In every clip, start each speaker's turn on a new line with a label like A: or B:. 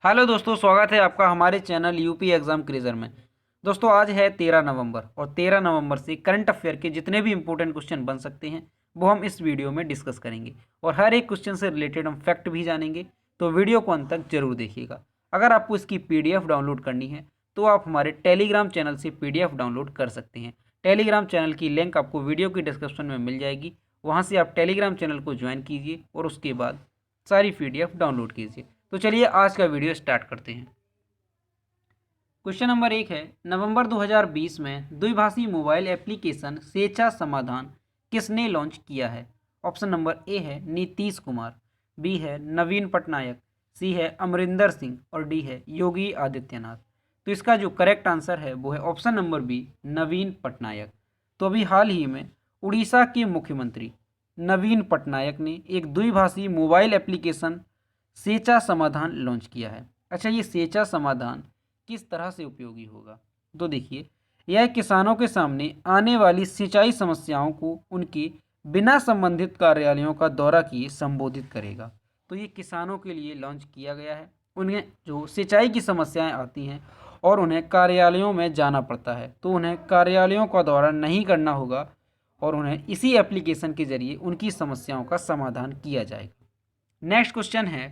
A: Hello दोस्तों, स्वागत है आपका हमारे चैनल यूपी एग्ज़ाम क्रेज़र में। दोस्तों आज है 13 नवंबर और 13 नवंबर से करंट अफेयर के जितने भी इंपॉर्टेंट क्वेश्चन बन सकते हैं वो हम इस वीडियो में डिस्कस करेंगे और हर एक क्वेश्चन से रिलेटेड हम फैक्ट भी जानेंगे। तो वीडियो को अंत तक जरूर देखिएगा। अगर आपको इसकी पीडीएफ डाउनलोड करनी है तो आप हमारे टेलीग्राम चैनल से पीडीएफ डाउनलोड कर सकते हैं। टेलीग्राम चैनल की लिंक आपको वीडियो की डिस्क्रिप्शन में मिल जाएगी। वहाँ से आप टेलीग्राम चैनल को ज्वाइन कीजिए और उसके बाद सारी पीडीएफ डाउनलोड कीजिए। तो चलिए आज का वीडियो स्टार्ट करते हैं। क्वेश्चन नंबर 1 है, नवंबर 2020 में द्विभाषी मोबाइल एप्लीकेशन सेचा समाधान किसने लॉन्च किया है? ऑप्शन नंबर ए है नीतीश कुमार, बी है नवीन पटनायक, सी है अमरिंदर सिंह और डी है योगी आदित्यनाथ। तो इसका जो करेक्ट आंसर है वो है ऑप्शन नंबर बी, नवीन पटनायक। तो अभी हाल ही में उड़ीसा के मुख्यमंत्री नवीन पटनायक ने एक द्विभाषी मोबाइल एप्लीकेशन सेचा समाधान लॉन्च किया है। अच्छा, ये सेचा समाधान किस तरह से उपयोगी होगा? तो देखिए, यह किसानों के सामने आने वाली सिंचाई समस्याओं को उनके बिना संबंधित कार्यालयों का दौरा किए संबोधित करेगा। तो ये किसानों के लिए लॉन्च किया गया है। उन्हें जो सिंचाई की समस्याएं आती हैं और उन्हें कार्यालयों में जाना पड़ता है, तो उन्हें कार्यालयों का दौरा नहीं करना होगा और उन्हें इसी एप्लीकेशन के जरिए उनकी समस्याओं का समाधान किया जाएगा। नेक्स्ट क्वेश्चन है,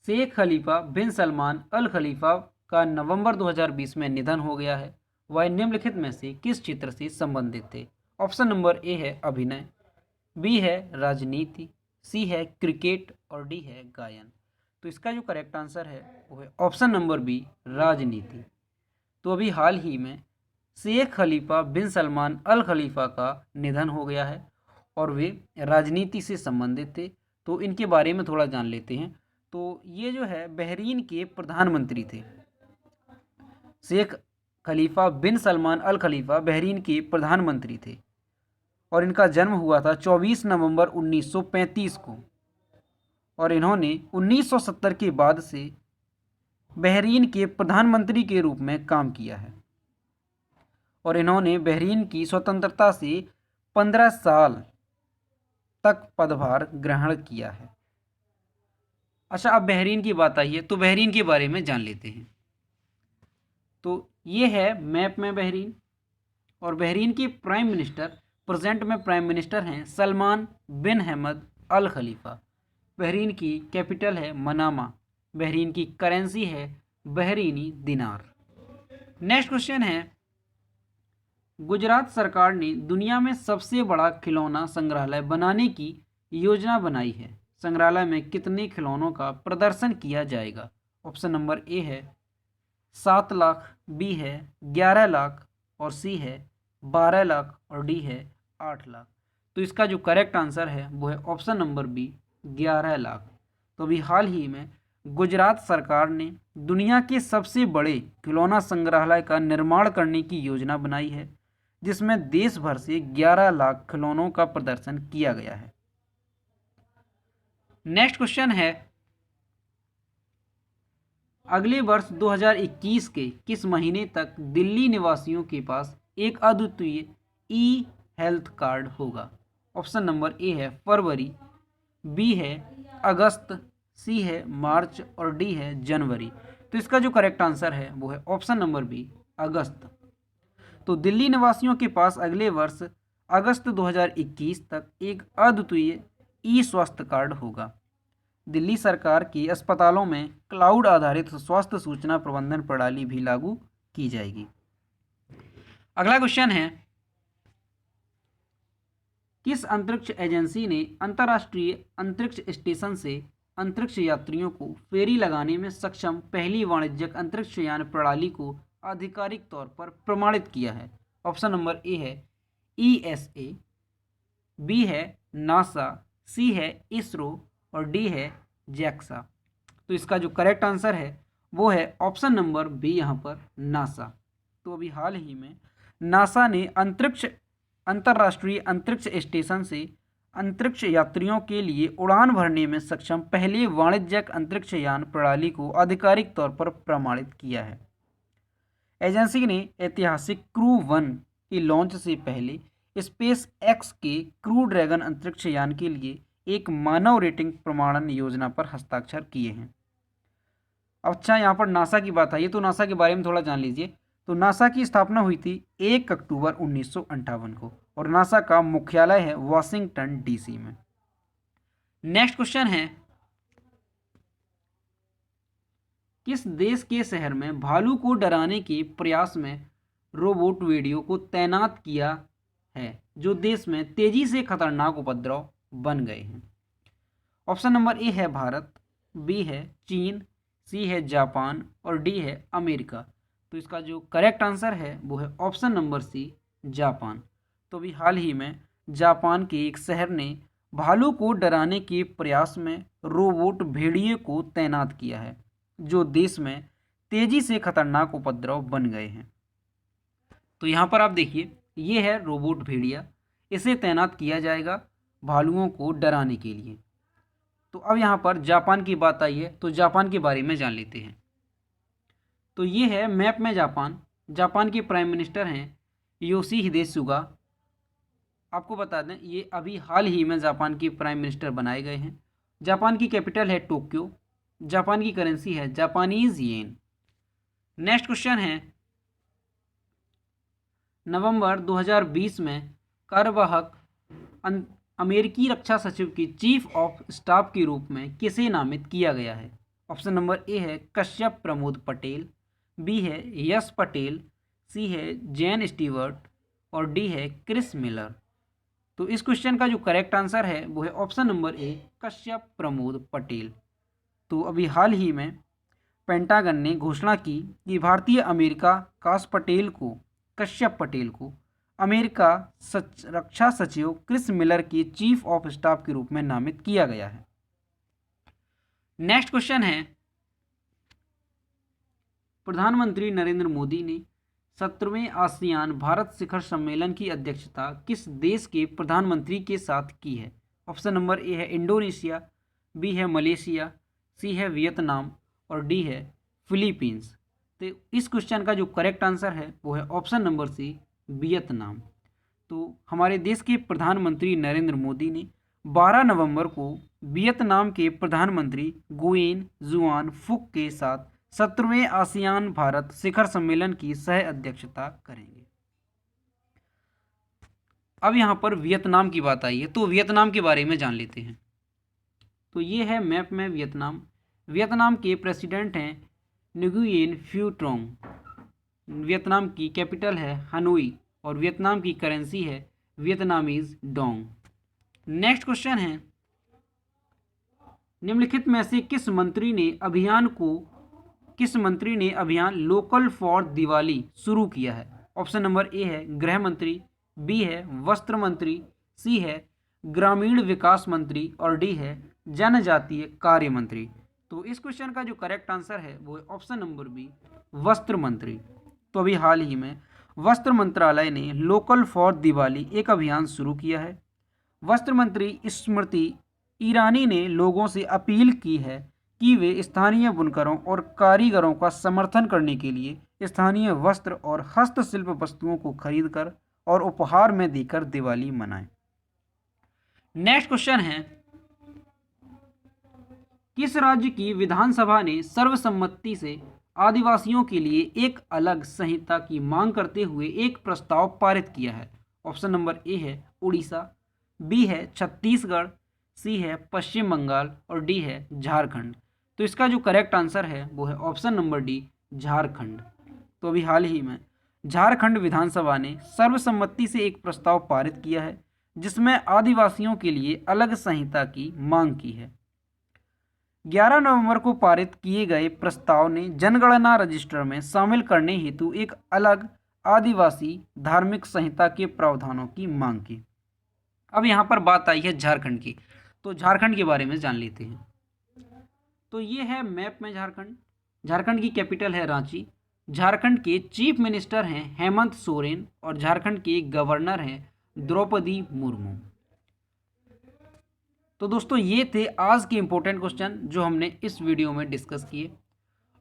A: शेख खलीफा बिन सलमान अल खलीफा का नवंबर 2020 में निधन हो गया है। वह निम्नलिखित में से किस क्षेत्र से संबंधित थे? ऑप्शन नंबर ए है अभिनय, बी है राजनीति, सी है क्रिकेट और डी है गायन। तो इसका जो करेक्ट आंसर है वो है ऑप्शन नंबर बी, राजनीति। तो अभी हाल ही में शेख खलीफा बिन सलमान अल खलीफा का निधन हो गया है और वे राजनीति से संबंधित थे। तो इनके बारे में थोड़ा जान लेते हैं। तो ये जो है बहरीन के प्रधानमंत्री थे। शेख खलीफा बिन सलमान अल खलीफा बहरीन के प्रधानमंत्री थे और इनका जन्म हुआ था 24 नवंबर 1935 को और इन्होंने 1970 के बाद से बहरीन के प्रधानमंत्री के रूप में काम किया है और इन्होंने बहरीन की स्वतंत्रता से 15 साल तक पदभार ग्रहण किया है। अच्छा, अब बहरीन की बात आई है तो बहरीन के बारे में जान लेते हैं। तो ये है मैप में बहरीन और बहरीन की प्राइम मिनिस्टर प्रेजेंट में प्राइम मिनिस्टर हैं सलमान बिन हमद अल खलीफा। बहरीन की कैपिटल है मनामा। बहरीन की करेंसी है बहरीनी दिनार। नेक्स्ट क्वेश्चन है, गुजरात सरकार ने दुनिया में सबसे बड़ा खिलौना संग्रहालय बनाने की योजना बनाई है। संग्रहालय में कितने खिलौनों का प्रदर्शन किया जाएगा? ऑप्शन नंबर ए है 7 लाख, बी है 11 लाख और सी है 12 लाख और डी है 8 लाख। तो इसका जो करेक्ट आंसर है वो है ऑप्शन नंबर बी, 11 लाख। तो अभी हाल ही में गुजरात सरकार ने दुनिया के सबसे बड़े खिलौना संग्रहालय का निर्माण करने की योजना बनाई है जिसमें देश भर से 11 लाख खिलौनों का प्रदर्शन किया गया है। नेक्स्ट क्वेश्चन है, अगले वर्ष 2021 के किस महीने तक दिल्ली निवासियों के पास एक अद्वितीय ई हेल्थ कार्ड होगा? ऑप्शन नंबर ए है फरवरी, बी है अगस्त, सी है मार्च और डी है जनवरी। तो इसका जो करेक्ट आंसर है वो है ऑप्शन नंबर बी, अगस्त। तो दिल्ली निवासियों के पास अगले वर्ष अगस्त 2021 तक एक अद्वितीय ई स्वास्थ्य कार्ड होगा। दिल्ली सरकार की अस्पतालों में क्लाउड आधारित स्वास्थ्य सूचना प्रबंधन प्रणाली भी लागू की जाएगी। अगला क्वेश्चन है, किस अंतरिक्ष एजेंसी ने अंतर्राष्ट्रीय अंतरिक्ष स्टेशन से अंतरिक्ष यात्रियों को फेरी लगाने में सक्षम पहली वाणिज्यिक अंतरिक्ष यान प्रणाली को आधिकारिक तौर पर प्रमाणित किया है? ऑप्शन नंबर ए है ईएसए, बी है नासा, सी है इसरो और डी है जैक्सा। तो इसका जो करेक्ट आंसर है वो है ऑप्शन नंबर बी, यहाँ पर नासा। तो अभी हाल ही में नासा ने अंतर्राष्ट्रीय अंतरिक्ष स्टेशन से अंतरिक्ष यात्रियों के लिए उड़ान भरने में सक्षम पहले वाणिज्यिक अंतरिक्ष यान प्रणाली को आधिकारिक तौर पर प्रमाणित किया है। एजेंसी ने ऐतिहासिक क्रू 1 की लॉन्च से पहले स्पेस एक्स के क्रू ड्रैगन अंतरिक्ष यान के लिए एक मानव रेटिंग प्रमाणन योजना पर हस्ताक्षर किए हैं। अच्छा, यहाँ पर नासा की बात आई है तो नासा के बारे में थोड़ा जान लीजिए। तो नासा की स्थापना हुई थी 1 अक्टूबर 1958 को और नासा का मुख्यालय है वाशिंगटन डीसी में। नेक्स्ट क्वेश्चन है, किस देश के शहर में भालू को डराने के प्रयास में रोबोट वीडियो को तैनात किया है जो देश में तेजी से खतरनाक उपद्रव बन गए हैं? ऑप्शन नंबर ए है भारत, बी है चीन, सी है जापान और डी है अमेरिका। तो इसका जो करेक्ट आंसर है वो है ऑप्शन नंबर सी, जापान। तो अभी हाल ही में जापान के एक शहर ने भालू को डराने के प्रयास में रोबोट भेड़िए को तैनात किया है जो देश में तेजी से खतरनाक उपद्रव बन गए हैं। तो यहाँ पर आप देखिए, ये है रोबोट भेड़िया, इसे तैनात किया जाएगा भालुओं को डराने के लिए। तो अब यहाँ पर जापान की बात आई है तो जापान के बारे में जान लेते हैं। तो ये है मैप में जापान। जापान के प्राइम मिनिस्टर हैं योशिहिदे सुगा। आपको बता दें ये अभी हाल ही में जापान के प्राइम मिनिस्टर बनाए गए हैं। जापान की कैपिटल है टोक्यो। जापान की करेंसी है जापानीज येन। नेक्स्ट क्वेश्चन है, नवंबर 2020 में कार्यवाहक अमेरिकी रक्षा सचिव की चीफ ऑफ स्टाफ के रूप में किसे नामित किया गया है? ऑप्शन नंबर ए है कश्यप प्रमोद पटेल, बी है यश पटेल, सी है जैन स्टीवर्ट और डी है क्रिस मिलर। तो इस क्वेश्चन का जो करेक्ट आंसर है वो है option number A Kashyap Pramod Patel. तो अभी हाल ही में पेंटागन ने घोषणा की कि भारतीय अमेरिका कश्यप पटेल को अमेरिका रक्षा सचिव क्रिस मिलर की चीफ ऑफ स्टाफ के रूप में नामित किया गया है। नेक्स्ट क्वेश्चन है, प्रधानमंत्री नरेंद्र मोदी ने 17वें आसियान भारत शिखर सम्मेलन की अध्यक्षता किस देश के प्रधानमंत्री के साथ की है? ऑप्शन नंबर ए है इंडोनेशिया, बी है मलेशिया, सी है वियतनाम और डी है फिलीपींस। तो इस क्वेश्चन का जो करेक्ट आंसर है वो है ऑप्शन नंबर सी, वियतनाम। तो हमारे देश के प्रधानमंत्री नरेंद्र मोदी ने 12 नवंबर को वियतनाम के प्रधानमंत्री गुयेन जुआन फुक के साथ 17वें आसियान भारत शिखर सम्मेलन की सह अध्यक्षता करेंगे। अब यहाँ पर वियतनाम की बात आई है तो वियतनाम के बारे में जान लेते हैं। तो ये है मैप में वियतनाम। वियतनाम के प्रेसिडेंट हैं न्गुयेन फ्यू ट्रोंग। वियतनाम की कैपिटल है हनोई और वियतनाम की करेंसी है वियतनामीज डोंग। नेक्स्ट क्वेश्चन है, निम्नलिखित में से किस मंत्री ने अभियान लोकल फॉर दिवाली शुरू किया है? ऑप्शन नंबर ए है गृह मंत्री, बी है वस्त्र मंत्री, सी है ग्रामीण विकास मंत्री और डी है जनजातीय कार्य मंत्री। तो इस क्वेश्चन का जो करेक्ट आंसर है वो है ऑप्शन नंबर बी, वस्त्र मंत्री। तो अभी हाल ही में वस्त्र मंत्रालय ने लोकल फॉर दिवाली एक अभियान शुरू किया है। वस्त्र मंत्री स्मृति ईरानी ने लोगों से अपील की है कि वे स्थानीय बुनकरों और कारीगरों का समर्थन करने के लिए स्थानीय वस्त्र और हस्तशिल्प वस्तुओं को खरीदकर और उपहार में देकर दिवाली मनाएं। नेक्स्ट क्वेश्चन है, किस राज्य की विधानसभा ने सर्वसम्मति से आदिवासियों के लिए एक अलग संहिता की मांग करते हुए एक प्रस्ताव पारित किया है? ऑप्शन नंबर ए है उड़ीसा, बी है छत्तीसगढ़, सी है पश्चिम बंगाल और डी है झारखंड। तो इसका जो करेक्ट आंसर है वो है ऑप्शन नंबर डी, झारखंड। तो अभी हाल ही में झारखंड विधानसभा ने सर्वसम्मति से एक प्रस्ताव पारित किया है जिसमें आदिवासियों के लिए अलग संहिता की मांग की है। 11 नवंबर को पारित किए गए प्रस्ताव ने जनगणना रजिस्टर में शामिल करने हेतु एक अलग आदिवासी धार्मिक संहिता के प्रावधानों की मांग की। अब यहाँ पर बात आई है झारखंड की, तो झारखंड के बारे में जान लेते हैं। तो ये है मैप में झारखंड। झारखंड की कैपिटल है रांची। झारखंड के चीफ मिनिस्टर हैं हेमंत सोरेन और झारखंड के गवर्नर हैं द्रौपदी मुर्मू। तो दोस्तों ये थे आज के इम्पोर्टेंट क्वेश्चन जो हमने इस वीडियो में डिस्कस किए।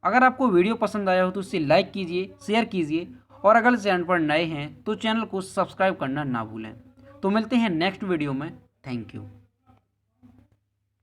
A: अगर आपको वीडियो पसंद आया हो तो इसे लाइक कीजिए, शेयर कीजिए और अगर चैनल पर नए हैं तो चैनल को सब्सक्राइब करना ना भूलें। तो मिलते हैं नेक्स्ट वीडियो में। Thank you.